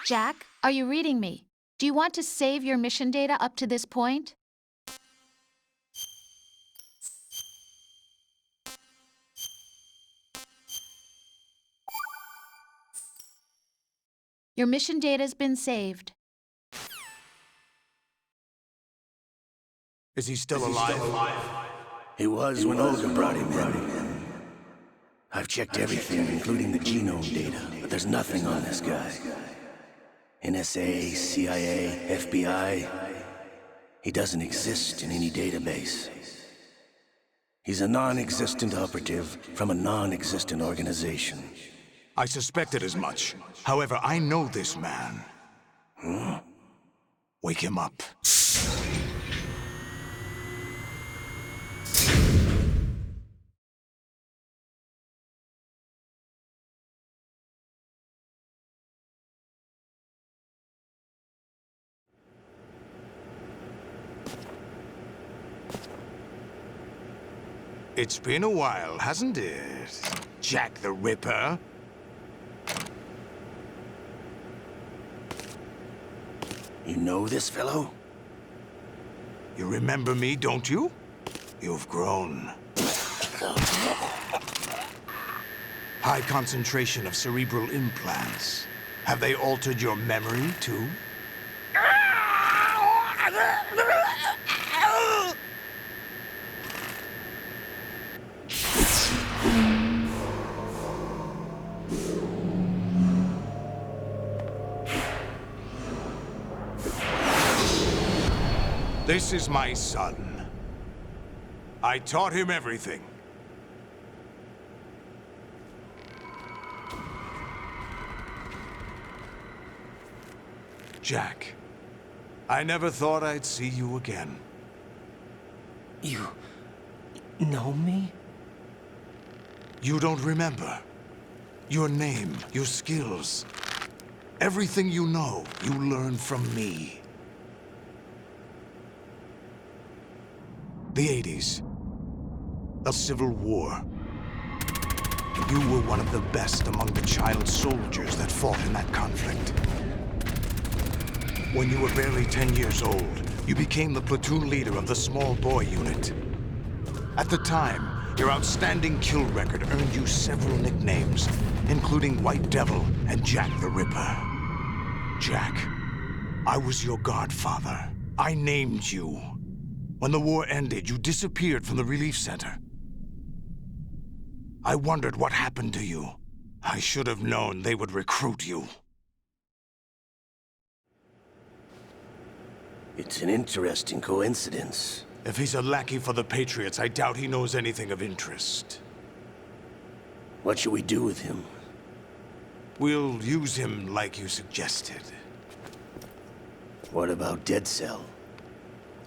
Jack, are you reading me? Do you want to save your mission data up to this point? Your mission data's been saved. Is he still alive? He was when Olga brought him in. I've checked everything, including the genome data, but there's nothing on this guy. NSA, CIA, FBI. He doesn't exist in any database. He's a non-existent operative from a non-existent organization. I suspected as much. However, I know this man. Wake him up. It's been a while, hasn't it? Jack the Ripper? You know this fellow? You remember me, don't you? You've grown. High concentration of cerebral implants. Have they altered your memory, too? This is my son. I taught him everything. Jack, I never thought I'd see you again. You know me? You don't remember. Your name, your skills. Everything you know, you learned from me. The 80s. The Civil War. You were one of the best among the child soldiers that fought in that conflict. When you were barely 10 years old, you became the platoon leader of the Small Boy Unit. At the time, your outstanding kill record earned you several nicknames, including White Devil and Jack the Ripper. Jack, I was your godfather. I named you. When the war ended, you disappeared from the relief center. I wondered what happened to you. I should have known they would recruit you. It's an interesting coincidence. If he's a lackey for the Patriots, I doubt he knows anything of interest. What should we do with him? We'll use him like you suggested. What about Dead Cell?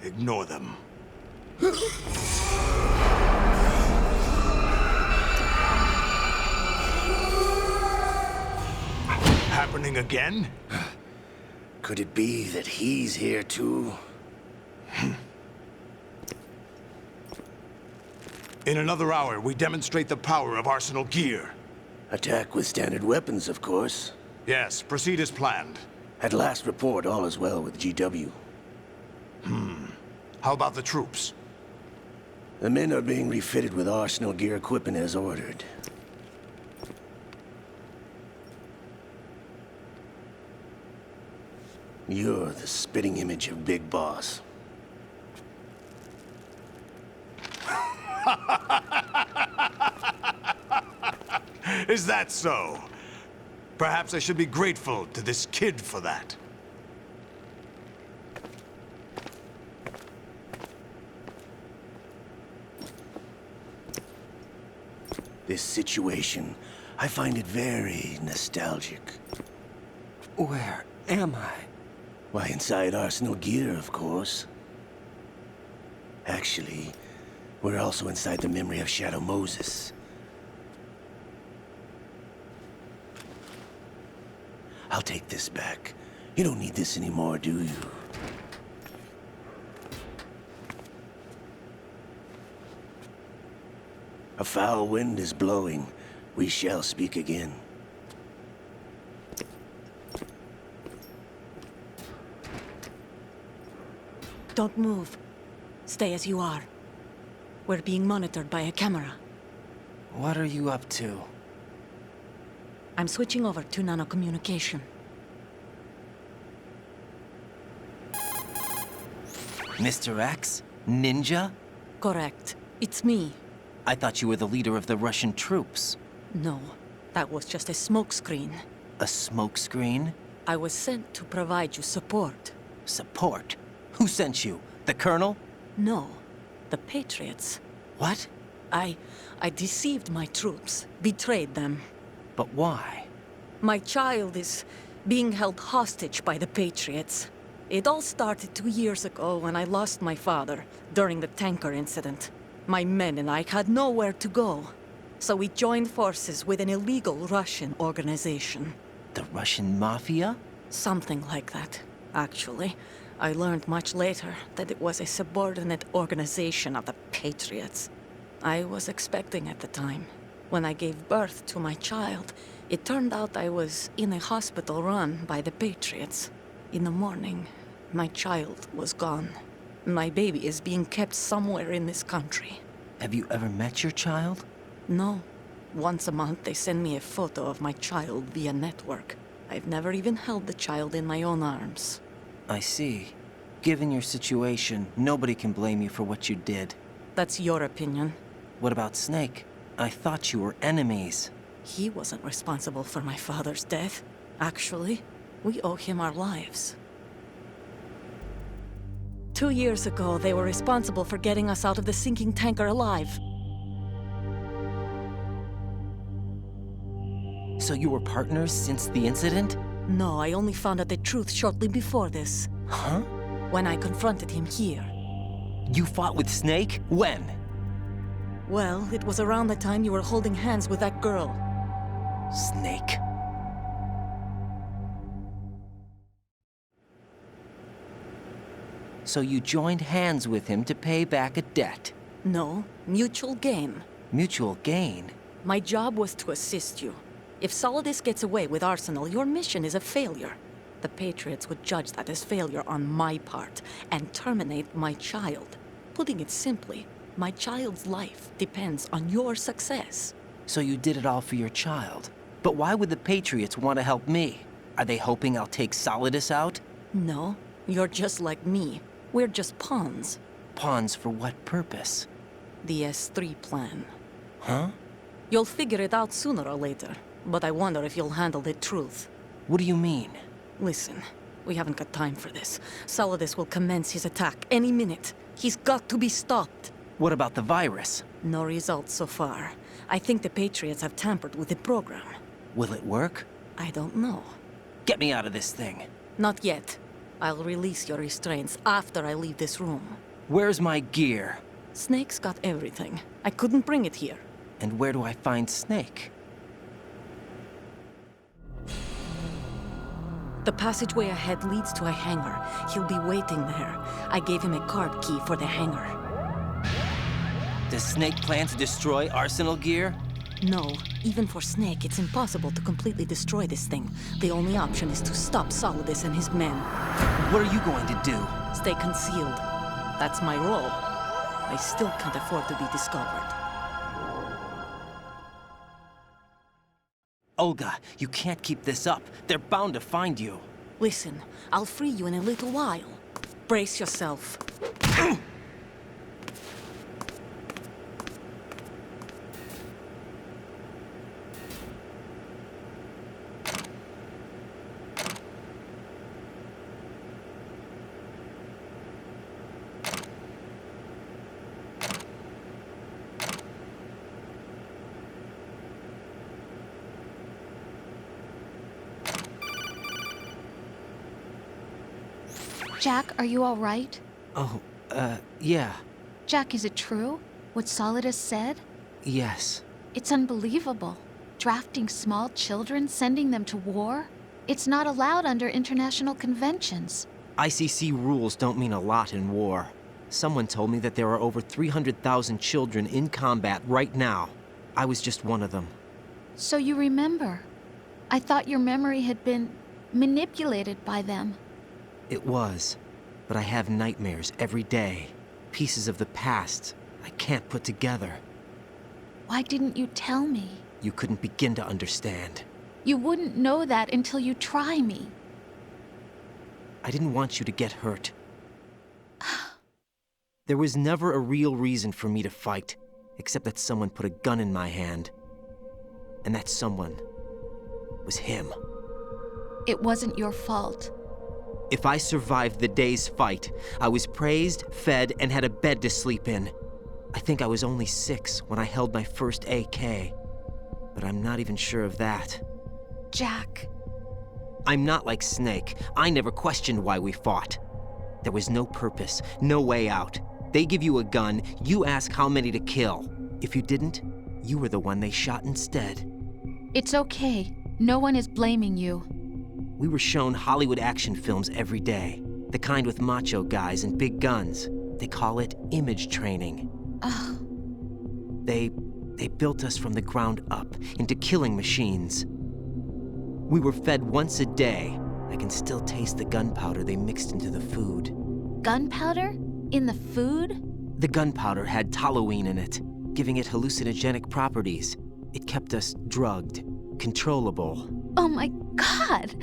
Ignore them. Happening again? Could it be that he's here too? In another hour, we demonstrate the power of Arsenal gear. Attack with standard weapons, of course. Yes, proceed as planned. At last report, all is well with GW. How about the troops? The men are being refitted with Arsenal gear equipment as ordered. You're the spitting image of Big Boss. Is that so? Perhaps I should be grateful to this kid for that. This situation, I find it very nostalgic. Where am I? Why, inside Arsenal gear, of course. Actually, we're also inside the memory of Shadow Moses. I'll take this back. You don't need this anymore, do you? A foul wind is blowing. We shall speak again. Don't move. Stay as you are. We're being monitored by a camera. What are you up to? I'm switching over to nanocommunication. Mr. X? Ninja? Correct. It's me. I thought you were the leader of the Russian troops. No, that was just a smokescreen. A smokescreen? I was sent to provide you support. Support? Who sent you? The Colonel? No, the Patriots. What? I deceived my troops, betrayed them. But why? My child is being held hostage by the Patriots. It all started 2 years ago when I lost my father during the tanker incident. My men and I had nowhere to go. So we joined forces with an illegal Russian organization. The Russian Mafia? Something like that, actually. I learned much later that it was a subordinate organization of the Patriots. I was expecting at the time. When I gave birth to my child, it turned out I was in a hospital run by the Patriots. In the morning, my child was gone. My baby is being kept somewhere in this country. Have you ever met your child? No. Once a month, they send me a photo of my child via network. I've never even held the child in my own arms. I see. Given your situation, nobody can blame you for what you did. That's your opinion. What about Snake? I thought you were enemies. He wasn't responsible for my father's death. Actually, we owe him our lives. 2 years ago, they were responsible for getting us out of the sinking tanker alive. So you were partners since the incident? No, I only found out the truth shortly before this. Huh? When I confronted him here. You fought with Snake? When? Well, it was around the time you were holding hands with that girl. Snake. So you joined hands with him to pay back a debt. No, mutual gain. Mutual gain? My job was to assist you. If Solidus gets away with Arsenal, your mission is a failure. The Patriots would judge that as failure on my part and terminate my child. Putting it simply, my child's life depends on your success. So you did it all for your child. But why would the Patriots want to help me? Are they hoping I'll take Solidus out? No, you're just like me. We're just pawns. Pawns for what purpose? The S3 plan. Huh? You'll figure it out sooner or later, but I wonder if you'll handle the truth. What do you mean? Listen, we haven't got time for this. Solidus will commence his attack any minute. He's got to be stopped. What about the virus? No results so far. I think the Patriots have tampered with the program. Will it work? I don't know. Get me out of this thing. Not yet. I'll release your restraints after I leave this room. Where's my gear? Snake's got everything. I couldn't bring it here. And where do I find Snake? The passageway ahead leads to a hangar. He'll be waiting there. I gave him a card key for the hangar. Does Snake plan to destroy Arsenal gear? No, even for Snake, it's impossible to completely destroy this thing. The only option is to stop Solidus and his men. What are you going to do? Stay concealed. That's my role. I still can't afford to be discovered. Olga, you can't keep this up. They're bound to find you. Listen, I'll free you in a little while. Brace yourself. Jack, are you all right? Oh, yeah. Jack, is it true? What Solidus said? Yes. It's unbelievable. Drafting small children, sending them to war? It's not allowed under international conventions. ICC rules don't mean a lot in war. Someone told me that there are over 300,000 children in combat right now. I was just one of them. So you remember. I thought your memory had been manipulated by them. It was. But I have nightmares every day. Pieces of the past I can't put together. Why didn't you tell me? You couldn't begin to understand. You wouldn't know that until you try me. I didn't want you to get hurt. There was never a real reason for me to fight, except that someone put a gun in my hand. And that someone was him. It wasn't your fault. If I survived the day's fight, I was praised, fed, and had a bed to sleep in. I think I was only 6 when I held my first AK. But I'm not even sure of that. Jack. I'm not like Snake. I never questioned why we fought. There was no purpose, no way out. They give you a gun, you ask how many to kill. If you didn't, you were the one they shot instead. It's okay. No one is blaming you. We were shown Hollywood action films every day. The kind with macho guys and big guns. They call it image training. Ugh. They built us from the ground up into killing machines. We were fed once a day. I can still taste the gunpowder they mixed into the food. Gunpowder? In the food? The gunpowder had toluene in it, giving it hallucinogenic properties. It kept us drugged, controllable. Oh my God!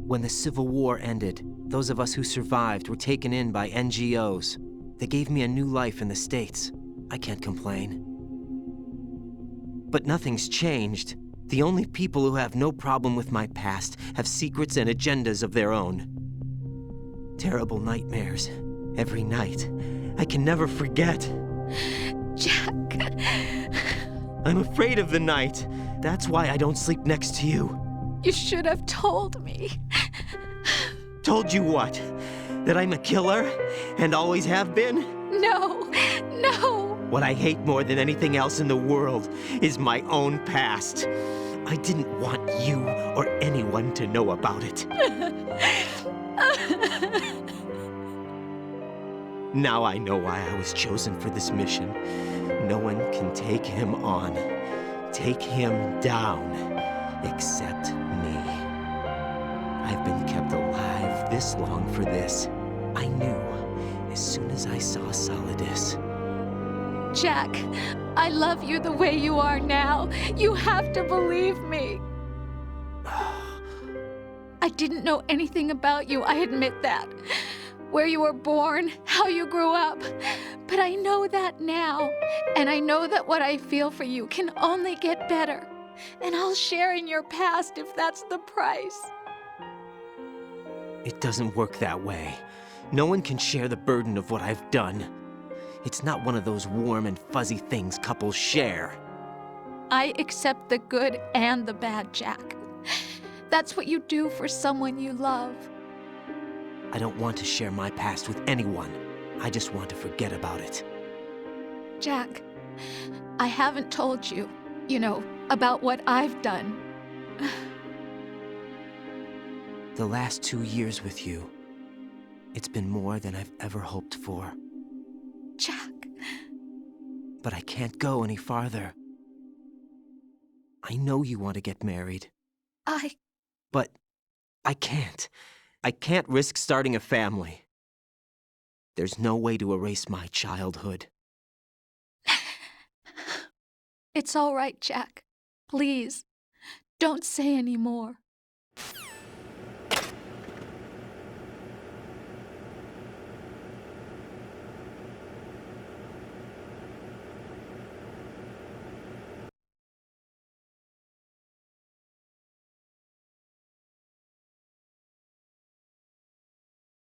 When the Civil War ended, those of us who survived were taken in by NGOs. They gave me a new life in the States. I can't complain. But nothing's changed. The only people who have no problem with my past have secrets and agendas of their own. Terrible nightmares. Every night. I can never forget. Jack. I'm afraid of the night. That's why I don't sleep next to you. You should have told me. Told you what? That I'm a killer? And always have been? No, no. What I hate more than anything else in the world is my own past. I didn't want you or anyone to know about it. Now I know why I was chosen for this mission. No one can take him on, take him down, except me. I've been kept alive this long for this. I knew as soon as I saw Solidus. Jack, I love you the way you are now. You have to believe me. I didn't know anything about you, I admit that. Where you were born, how you grew up. But I know that now. And I know that what I feel for you can only get better. And I'll share in your past if that's the price. It doesn't work that way. No one can share the burden of what I've done. It's not one of those warm and fuzzy things couples share. I accept the good and the bad, Jack. That's what you do for someone you love. I don't want to share my past with anyone. I just want to forget about it. Jack, I haven't told you, about what I've done. The last 2 years with you, it's been more than I've ever hoped for. Jack. But I can't go any farther. I know you want to get married. But I can't. I can't risk starting a family. There's no way to erase my childhood. It's all right, Jack. Please, don't say any more.